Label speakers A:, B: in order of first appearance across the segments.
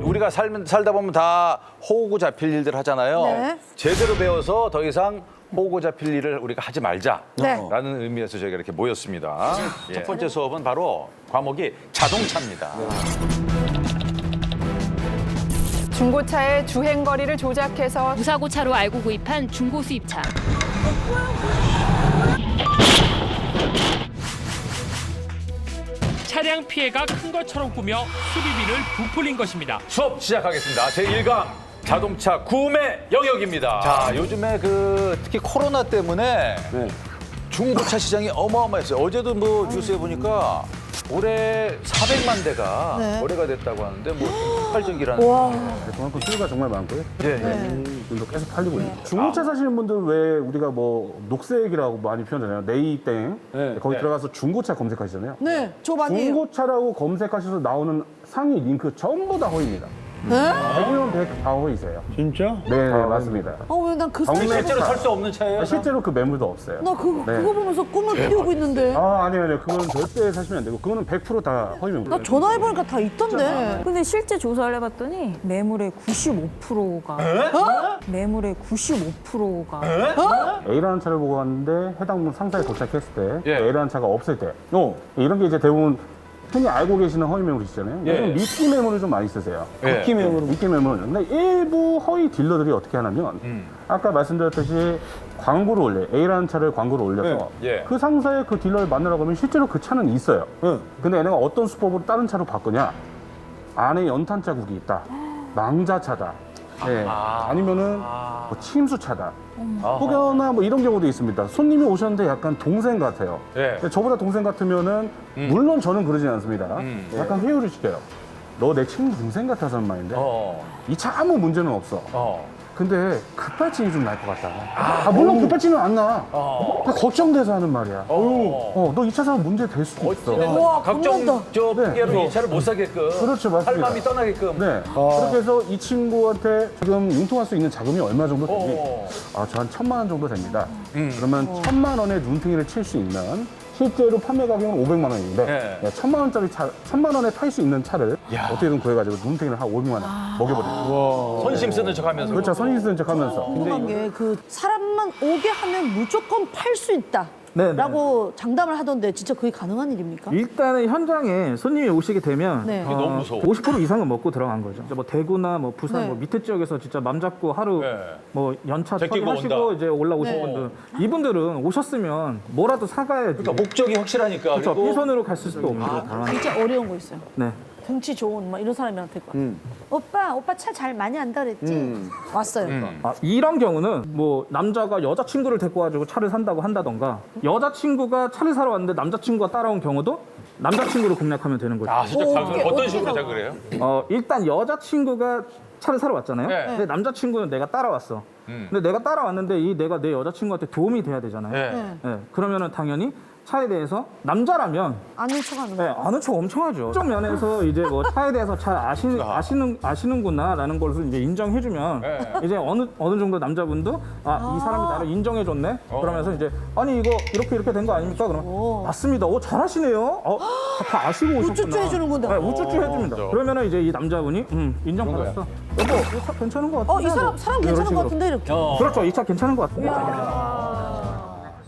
A: 우리가 살다 보면 다 호구 잡힐 일들 하잖아요.
B: 네.
A: 제대로 배워서 더 이상 호구 잡힐 일을 우리가 하지 말자라는
B: 네.
A: 의미에서 저희가 이렇게 모였습니다. 첫 번째 수업은 바로 과목이 자동차입니다.
C: 중고차의 주행거리를 조작해서
D: 무사고차로 알고 구입한 중고 수입차.
E: 차량 피해가 큰 것처럼 꾸며 수리비를 부풀린 것입니다.
A: 수업 시작하겠습니다. 제1강 자동차 구매 영역입니다. 자, 요즘에 특히 코로나 때문에 중고차 시장이 어마어마했어요. 어제도 뭐 뉴스에 보니까 올해 400만 대가
B: 네.
A: 거래가 됐다고 하는데 뭐 폭발적이라는.
F: 그만큼 수요가 정말 많고요.
A: 예,
F: 지금도 계속 팔리고 있는. 중고차 사시는 분들 왜 우리가 뭐 녹색이라고 많이 표현하잖아요. 네이땡 거기 들어가서 중고차 검색하시잖아요.
B: 네, 저 많이 해요.
F: 중고차라고 검색하셔서 나오는 상위 링크 전부 다 허위입니다.
B: 네?
F: 100명 100 다 허위세요.
G: 진짜?
F: 네, 맞습니다.
B: 왜 난 그
F: 정말
A: 실제로 살 수 없는 차예요?
F: 실제로 그 매물도 없어요.
B: 나 그거
F: 네.
B: 보면서 꿈을 키우고 있는데.
F: 아니요. 그거는 절대 사시면 안 되고 그거는 100% 다 허위 매물.
B: 나 전화해보니까 다 있던데.
H: 근데 실제 조사를 해봤더니 매물의 95%가 매물의 95%가
F: A라는 차를 보고 왔는데 해당 상사에 도착했을 때
A: 예.
F: A라는 차가 없을 때 이런 게 이제 대부분 흔히 알고 계시는 허위 매물이시잖아요.
A: 예.
F: 요즘 미끼 매물을 좀 많이 쓰세요.
A: 예.
F: 미끼 매물. 근데 일부 허위 딜러들이 어떻게 하냐면 아까 말씀드렸듯이 광고를 올려요. A라는 차를 광고를 올려서
A: 예.
F: 그 상사의 그 딜러를 만나러 가면 실제로 그 차는 있어요. 근데 얘네가 어떤 수법으로 다른 차로 바꾸냐. 안에 연탄 자국이 있다. 망자차다. 네. 아니면은 뭐 침수차다. 혹여나 뭐 이런 경우도 있습니다. 손님이 오셨는데 약간 동생 같아요.
A: 예.
F: 근데 저보다 동생 같으면은 물론 저는 그러진 않습니다. 약간 회유를 시켜요. 너 내 친구 동생 같아서 하는 말인데 이 차 아무 문제는 없어. 근데 급발진이 좀 날 것 같다. 물론 급발진은 안 나. 걱정돼서 하는 말이야. 너 이 차 사면 문제 될 수도 있어.
B: 우와,
A: 각종
B: 겁난다.
A: 핑계로 이 차를 못 사게끔.
F: 그렇죠, 맞습니다.
A: 할 마음이 떠나게끔.
F: 네. 그렇게 해서 이 친구한테 지금 융통할 수 있는 자금이 얼마 정도 되니? 저 한 1,000만 원 정도 됩니다. 그러면 1,000만 원의 눈탱이를 칠 수 있는 실제로 판매 가격은 500만 원인데 1,000만 원짜리 차, 1,000만 원에 탈 수 있는 차를 어떻게든 구해가지고 눈탱이를 한 500만 원 먹여버립니다.
A: 선심 쓰는 척하면서.
F: 그렇죠. 선의 쓰는 척하면서.
B: 궁금한 게 그 사람만 오게 하면 무조건 팔 수 있다.
I: 네,
B: 라고 장담을 하던데 진짜 그게 가능한 일입니까?
I: 일단은 현장에 손님이 오시게 되면
B: 네.
A: 이게 너무 무서워.
I: 50% 이상은 먹고 들어간 거죠. 이제 뭐 대구나 뭐 부산
B: 네.
I: 뭐 밑에 지역에서 진짜 맘 잡고 하루
A: 네.
I: 뭐 연차
A: 제끼고
I: 처리하시고
A: 온다.
I: 이제 올라오신
B: 네.
I: 분들 이분들은 오셨으면 뭐라도 사가야지.
A: 그러니까 목적이 확실하니까.
I: 그렇죠.
A: 그리고
I: 빈손으로 갈 수도 없는 당황.
B: 진짜 어려운 거 있어요.
I: 네.
B: 등치 좋은 막 이런 사람한테 것 같아. 오빠 차 잘 많이 안다 그랬지? 왔어요.
I: 이런 경우는 뭐 남자가 여자친구를 데리고 와가지고 차를 산다고 한다던가 여자친구가 차를 사러 왔는데 남자친구가 따라온 경우도 남자친구를 공략하면 되는 거죠.
A: 진짜
B: 어떻게,
A: 어떤
B: 어떻게
A: 식으로
B: 나와?
A: 자 그래요?
I: 일단 여자친구가 차를 사러 왔잖아요.
A: 네.
I: 근데 남자친구는 내가 따라왔어. 근데 내가 따라왔는데 내가 내 여자친구한테 도움이 돼야 되잖아요.
A: 네.
I: 네, 그러면은 당연히 차에 대해서 남자라면
B: 아는 척하는
I: 네,
B: 거.
I: 아는 척 엄청 하죠. 좀 면에서 이제 뭐 차에 대해서 잘 아시는구나라는 것을 이제 인정해주면
A: 네.
I: 이제 어느 정도 남자분도 이 사람이 나를 인정해줬네. 그러면서 이제 아니 이거 이렇게 된 거 아닙니까? 그러면 맞습니다. 맞습니다. 다 아시고 오셨구나.
B: 우쭈쭈 해주는 건데.
I: 네, 우쭈쭈 해줍니다. 그러면은 이제 이 남자분이 인정받았어. 여보, 이 차 괜찮은 것 같은데.
B: 이 사람
I: 네,
B: 괜찮은
I: 이런
B: 것
I: 식으로.
B: 같은데 이렇게.
I: 그렇죠. 이 차 괜찮은 것 같은데.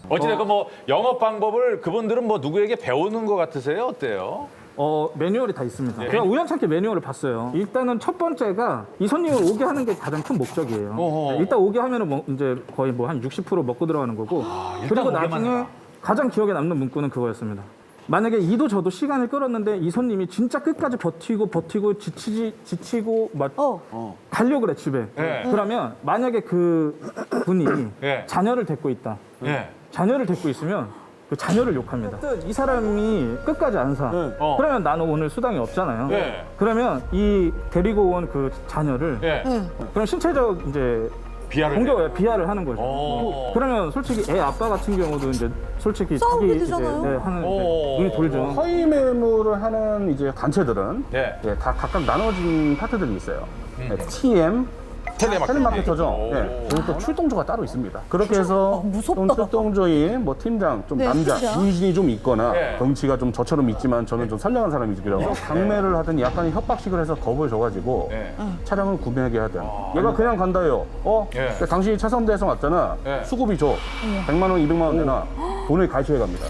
A: 어찌됐건 뭐 영업 방법을 그분들은 뭐 누구에게 배우는 것 같으세요? 어때요?
I: 매뉴얼이 다 있습니다. 제가 우연찮게 매뉴얼을 봤어요. 일단은 첫 번째가 이 손님을 오게 하는 게 가장 큰 목적이에요. 네, 일단 오게 하면은 뭐 이제 거의 뭐 한 60% 먹고 들어가는 거고. 그리고
A: 오게만
I: 나중에
A: 해라.
I: 가장 기억에 남는 문구는 그거였습니다. 만약에 이도 저도 시간을 끌었는데 이 손님이 진짜 끝까지 버티고 지치고 막 가려고 그래 집에.
A: 네.
I: 그러면 만약에 그 분이
A: 네.
I: 자녀를 데리고 있다.
A: 예.
I: 자녀를 데리고 있으면 그 자녀를 욕합니다. 이 사람이 끝까지 안 사. 그러면 나는 오늘 수당이 없잖아요.
A: 네.
I: 그러면 이 데리고 온 그 자녀를
A: 예.
I: 그럼 신체적 이제
A: 비하를.
I: 공격 비하를 하는 거죠.
A: 오.
I: 그러면 솔직히 애 아빠 같은 경우도 이제 솔직히
B: 싸우게
I: 자기
B: 되잖아요.
I: 이제 하는
A: 오.
I: 눈이 돌죠.
F: 허위 매물을 하는 이제 단체들은
A: 예.
F: 다 각각 나눠진 파트들이 있어요. TM, 텔레마케터죠. 예. 그리고 또 출동조가 따로 있습니다. 그렇게 해서
B: 무섭다.
F: 출동조인 뭐 팀장, 좀
B: 네,
F: 남자,
B: 팀장.
F: 분신이 좀 있거나
A: 네.
F: 덩치가 좀 저처럼 있지만 저는 좀 선량한 사람이고요. 강매를 하든 약간의 협박식을 해서 겁을 줘가지고
A: 네.
F: 차량을 구매하게 하든 얘가 그냥 간다요.
A: 예.
F: 근데 당신이 차선대에서 왔잖아.
A: 네.
F: 수고비 줘. 100만 원, 200만 원 내놔. 돈을 갈취해 갑니다.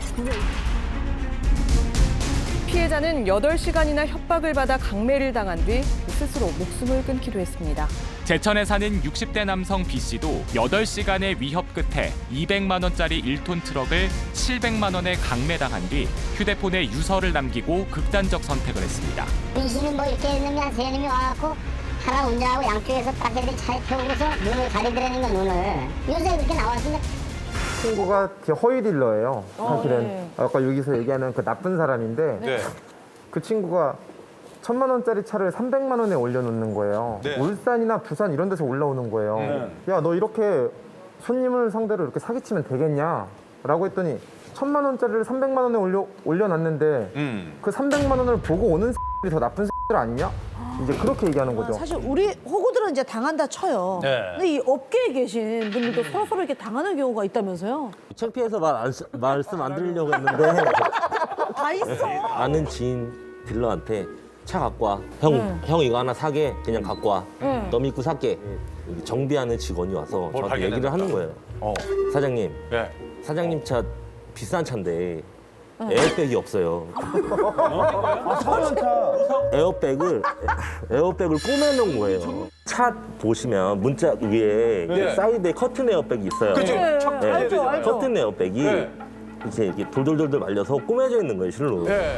C: 피해자는 8시간이나 협박을 받아 강매를 당한 뒤 스스로 목숨을 끊기도 했습니다.
E: 제천에 사는 60대 남성 B 씨도 8시간의 위협 끝에 200만 원짜리 1톤 트럭을 700만 원에 강매당한 뒤 휴대폰에 유서를 남기고 극단적 선택을 했습니다.
G: 민신은 뭐 이렇게 놈이 한 3놈이 와갖고 하나 운전하고 양쪽에서 딱애들이 차에 태우고서 눈을 가리더라는 거 눈을. 요새 그렇게 나왔으니까
J: 친구가 제 허위 딜러예요. 사실은 아까 여기서 얘기하는 그 나쁜 사람인데
A: 네.
J: 그 친구가 1,000만 원짜리 차를 300만 원에 올려놓는 거예요.
A: 네.
J: 울산이나 부산 이런 데서 올라오는 거예요. 야, 너 이렇게 손님을 상대로 이렇게 사기치면 되겠냐? 라고 했더니 1,000만 원짜리를 300만 원에 올려놨는데 그 300만 원을 보고 오는 X들이 더 나쁜 X들 아니냐? 이제 그렇게 얘기하는 거죠.
B: 사실 우리 호구들은 이제 당한다 쳐요.
A: 네.
B: 근데 이 업계에 계신 분들도 서로 이렇게 당하는 경우가 있다면서요?
K: 창피해서 말씀 안 드리려고 했는데
B: 다 있어.
K: 아는 지인 딜러한테 차 갖고 와. 형 이거 하나 사게. 그냥 갖고 와. 너 믿고 살게. 정비하는 직원이 와서 저한테 얘기를 하는 거예요. 사장님,
A: 네.
K: 사장님 차 비싼 차인데 에어백이 없어요. 에어백을 꼬매놓은 거예요. 차 보시면 문자 위에 사이드에 커튼 에어백이 있어요.
A: 그죠?
K: 네,
B: 알죠, 알죠.
K: 커튼 에어백이
A: 네.
K: 이제 이렇게 돌돌돌돌 말려서 꼬매져 있는 거예요, 실로.
A: 네.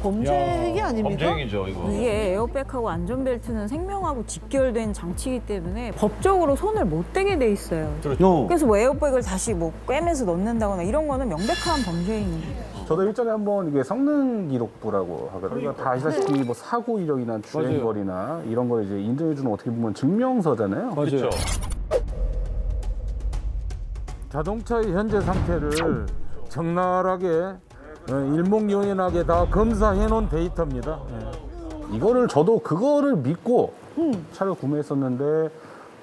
B: 범죄 행위 아닙니까?
A: 범죄 행위죠, 이거.
H: 이게 에어백하고 안전벨트는 생명하고 직결된 장치이기 때문에 법적으로 손을 못 대게 돼 있어요. 그래서 뭐 에어백을 다시 뭐 꿰매서 넣는다거나 이런 거는 명백한 범죄 행위입니다.
F: 저도 일전에 한번 이게 성능 기록부라고 하거든요. 다 아시다시피 뭐 사고 이력이나 주행거리나 이런 걸 이제 인정해주는 어떻게 보면 증명서잖아요.
A: 그렇죠.
L: 자동차의 현재 상태를 적나라하게 일목요연하게 다 검사해 놓은 데이터입니다.
F: 이거를 저도 그거를 믿고 차를 구매했었는데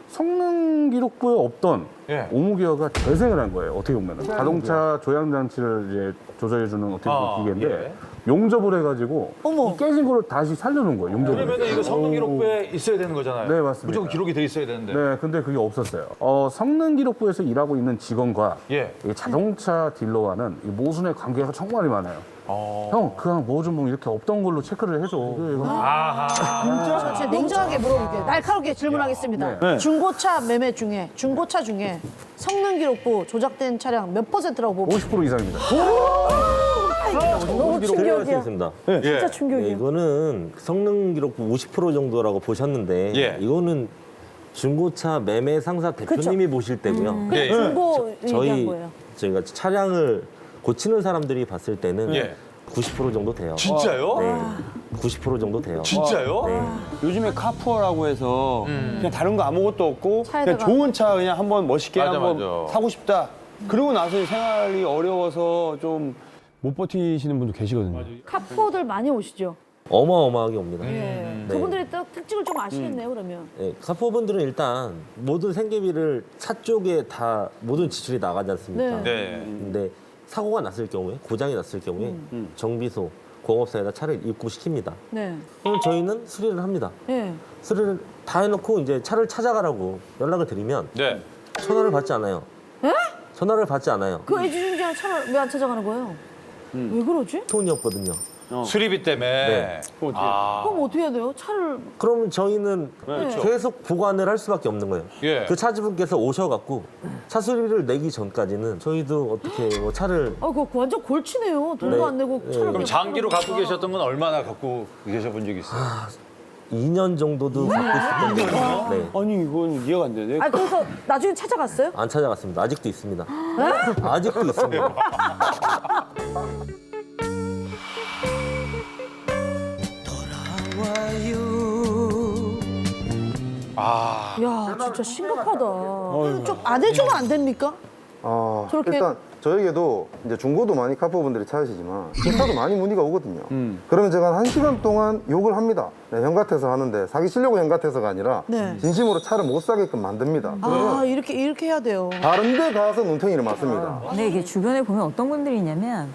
F: 성능 기록부에 없던 오무기어가 재생을 한 거예요. 어떻게 보면 자동차 조향 장치를 이제 조절해주는 어떻게 보면 기계인데 용접을 해가지고 이 깨진 거를 다시 살려놓은 거예요. 용접을.
A: 그러면 이거 성능 기록부에 있어야 되는 거잖아요.
F: 네, 맞습니다.
A: 무조건 기록이 돼 있어야 되는데.
F: 네, 근데 그게 없었어요. 성능 기록부에서 일하고 있는 직원과 이 자동차 딜러와는 이 모순의 관계가 정말 많아요. 형, 그냥 뭐 좀 이렇게 없던 걸로 체크를 해줘.
B: 진짜? 제가 냉정하게 물어볼게요. 날카롭게 질문하겠습니다. 중고차 매매 중에, 중고차 중에 성능 기록부 조작된 차량 몇 %라고 보고
F: 50% 이상입니다.
B: 너무
K: 들어갈 수
B: 충격이야.
K: 있습니다.
B: 진짜 충격이야.
K: 네, 이거는 성능 기록부 50% 정도라고 보셨는데 이거는 중고차 매매 상사 대표님이 보실 때고요.
B: 중고 얘기한 거예요.
K: 저희가 차량을 고치는 사람들이 봤을 때는 90% 정도 돼요.
A: 진짜요?
K: 네, 90% 정도 돼요.
A: 진짜요?
K: 네.
M: 요즘에 카푸어라고 해서 그냥 다른 거 아무것도 없고 그냥
B: 차에다가.
M: 좋은 차 그냥 한번 멋있게
A: 맞아,
M: 한번
A: 맞아.
M: 사고 싶다. 그러고 나서 생활이 어려워서 좀 못 버티시는 분도 계시거든요.
B: 카푸어들 많이 오시죠?
K: 어마어마하게 옵니다.
B: 그분들의 특징을 좀 아시겠네요, 그러면.
K: 네, 카푸어분들은 일단 모든 생계비를 차 쪽에 다 모든 지출이 나가지 않습니까?
A: 네.
K: 근데 사고가 났을 경우에, 고장이 났을 경우에 정비소, 공업사에다 차를 입고시킵니다.
B: 네.
K: 그럼 저희는 수리를 합니다.
B: 네.
K: 수리를 다 해놓고 이제 차를 찾아가라고 연락을 드리면
A: 네.
K: 전화를 받지 않아요. 전화를 받지 않아요.
B: 그 애지중지한 차를 왜 안 찾아가는 거예요? 왜 그러지?
K: 톤이 없거든요.
A: 수리비 때문에.
K: 네.
B: 그럼 어떻게 해야 돼요? 차를
K: 그러면 저희는 계속 보관을 할 수밖에 없는 거예요. 그 차주분께서 오셔갖고 차 수리를 내기 전까지는 저희도 어떻게 뭐 차를
B: 그거 완전 골치네요. 돈도 안 내고 차를
A: 그럼
B: 그냥
A: 장기로 갖고
B: 가져가니까.
A: 계셨던 건 얼마나 갖고 계셔본 적이 있어요?
K: 2년 정도도 갖고 있었던 거예요. 네.
M: 아니 이건 이해가 안 되네.
B: 그래서 나중에 찾아갔어요?
K: 안 찾아갔습니다. 아직도 있습니다. 아직도 있습니다.
B: 야, 진짜 심각하다. 좀 안 해주면 안 됩니까? 저렇게-
J: 일단 저에게도 이제 중고도 많이 카푸어분들이 찾으시지만 기차도 많이 문의가 오거든요. 그러면 제가 한 1시간 동안 욕을 합니다. 네, 형 같아서 하는데 사기치려고 형 같아서가 아니라
B: 네.
J: 진심으로 차를 못 사게끔 만듭니다. 그러면
B: 이렇게 해야 돼요.
J: 다른 데 가서 눈탱이를 맞습니다.
H: 근데 이게 주변에 보면 어떤 분들이 있냐면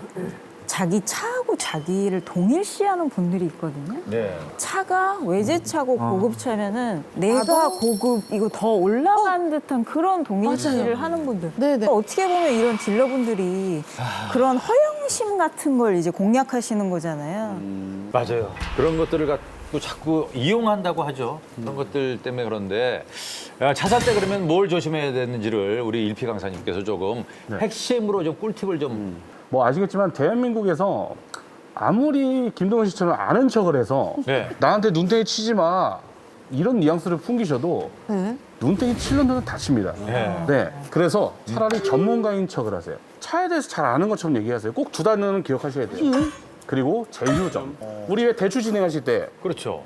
H: 자기 차하고 자기를 동일시하는 분들이 있거든요.
A: 네.
H: 차가 외제차고 고급차면은 내가 고급 이거 더 올라간 듯한 그런 동일시를 하는 분들.
B: 네네.
H: 어떻게 보면 이런 딜러분들이 그런 허영심 같은 걸 이제 공략하시는 거잖아요.
A: 맞아요. 그런 것들을 갖고 자꾸 이용한다고 하죠. 그런 것들 때문에 그런데 차 살 때 그러면 뭘 조심해야 되는지를 우리 일피 강사님께서 조금 핵심으로 좀 꿀팁을 좀
F: 뭐 아시겠지만 대한민국에서 아무리 김동현 씨처럼 아는 척을 해서
A: 네.
F: 나한테 눈탱이 치지 마 이런 뉘앙스를 풍기셔도 눈탱이 치는 데는 다칩니다. 네. 그래서 차라리 전문가인 척을 하세요. 차에 대해서 잘 아는 것처럼 얘기하세요. 꼭 두 단어는 기억하셔야 돼요. 그리고 제휴점. 우리 왜 대출 진행하실 때
A: 그렇죠.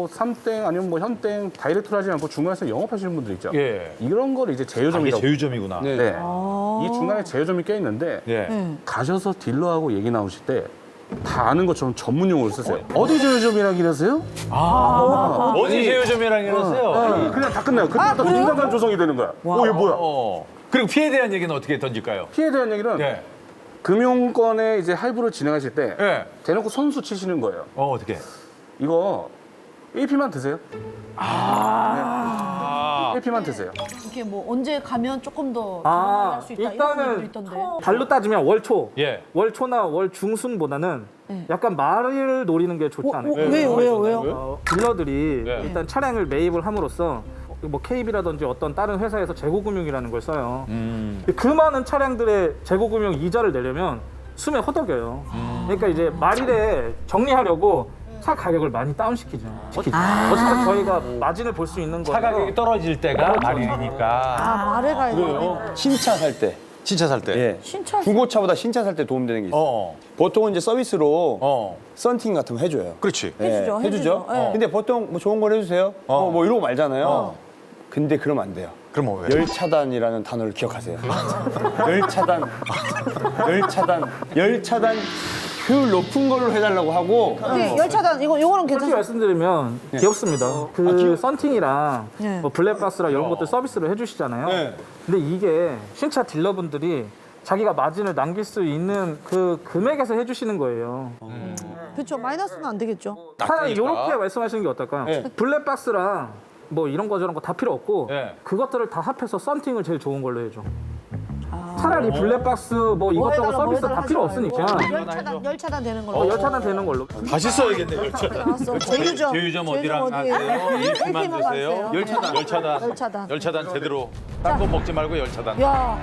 F: 삼땡 아니면 뭐 현땡 다이렉트로 하지 않고 중간에서 영업하시는 분들 있죠.
A: 예.
F: 이런 걸 이제
A: 이게
F: 제휴점이라고.
A: 제휴점이구나.
F: 네. 이 중간에 제휴점이 껴 있는데
A: 예.
F: 가셔서 딜러하고 얘기 나오실 때 다 아는 것처럼 전문 용어를 쓰세요. 어디 제휴점이라고 이러세요?
A: 어디 제휴점이랑 이러세요?
F: 그냥 다 끝나요. 그때부터 민감한 조성이 되는 거야. 이거 뭐야?
A: 그리고 피해에 대한 얘기는 어떻게 던질까요?
F: 피해에 대한 얘기는
A: 예.
F: 금융권에 이제 할부를 진행하실 때
A: 예.
F: 대놓고 선수 치시는 거예요.
A: 어떻게?
F: 이거 1피만 드세요. 네. 1피만 드세요.
B: 이렇게 뭐 언제 가면 조금 더
I: 아,
B: 할수 있다 이런
I: 일단은
B: 얘기도 있던데.
I: 발로 따지면 월초,
A: 예.
I: 월초나 월중순보다는
B: 네.
I: 약간 말을 노리는 게 좋지 않을까?
B: 왜요?
I: 딜러들이
A: 네.
I: 일단 차량을 매입을 함으로써 뭐 KB라든지 어떤 다른 회사에서 재고금융이라는 걸 써요. 그 많은 차량들의 재고금융 이자를 내려면 숨에 허덕여요. 그러니까 이제 말일에 정리하려고 차 가격을 많이 다운시키죠. 어쨌든 저희가 마진을 볼 수 있는
A: 차
I: 거예요.
A: 가격이 떨어질 때가 말일이니까.
B: 말에 가야
M: 그래요. 신차 살 때.
A: 신차 살 때.
M: 예.
B: 신차
M: 중고차보다 신차 살 때 도움되는 게 있어요. 보통은 이제 서비스로 썬팅 같은 거 해줘요.
A: 그렇지.
B: 해주죠, 해주죠. 예.
M: 근데 보통 뭐 좋은 걸 해주세요. 뭐 이러고 말잖아요. 근데 그러면 안 돼요.
A: 그럼 왜?
M: 열차단이라는 단어를 기억하세요. 열차단 효율 높은 걸로 해달라고 하고.
B: 근데 열차단 이거는
I: 솔직히
B: 괜찮아요.
I: 말씀드리면 귀엽습니다. 그 썬팅이랑
B: 네.
I: 뭐 블랙박스랑 이런 것들 서비스를 해주시잖아요.
M: 네.
I: 근데 이게 신차 딜러분들이 자기가 마진을 남길 수 있는 그 금액에서 해주시는 거예요.
B: 그렇죠. 마이너스는 안 되겠죠.
I: 차라리 이렇게 말씀하시는 게 어떨까요?
M: 네.
I: 블랙박스랑 뭐 이런 거 저런 거 다 필요 없고
A: 네.
I: 그것들을 다 합해서 썬팅을 제일 좋은 걸로 해줘. 차라리 블랙박스 뭐 이것저것 서비스 다 필요 없으니까
B: 열차단 되는 걸로.
I: 열차단 되는 걸로.
A: 다시 써야겠네, 열차단.
B: 알았어. 제휴점.
A: 제휴점 어디랑 가세요? 일피만
B: 일피만
A: 드세요?
B: 가세요.
A: 열차단. 열차단 제대로. 딴 거 먹지 말고 열차단.
B: 야.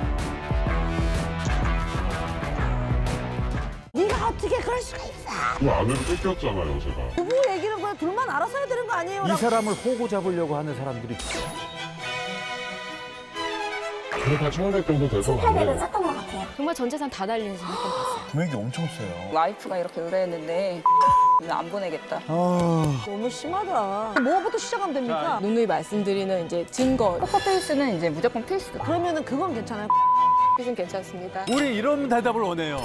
B: 네가 어떻게 그럴 수가 있어?
N: 그 아내를 뺏겼잖아요, 제가.
B: 부부 얘기는 그냥 둘만 알아서 해야 되는 거 아니에요?
A: 이 사람을 호구 잡으려고 하는 사람들이
N: 그래도 1,500 정도 돼서 가네.
D: 정말 전 재산 다 날리는 사건 봤어요.
A: 금액이 엄청 세요.
H: 와이프가 이렇게 의뢰했는데 안 보내겠다.
B: 너무 심하다. 뭐부터 시작하면 됩니까?
C: 누누이 말씀드리는 이제 증거,
H: 포커페이스는 이제 무조건 필수.
B: 그러면은 그건 괜찮아요.
C: 빚은 괜찮습니다.
A: 우리 이런 대답을 원해요.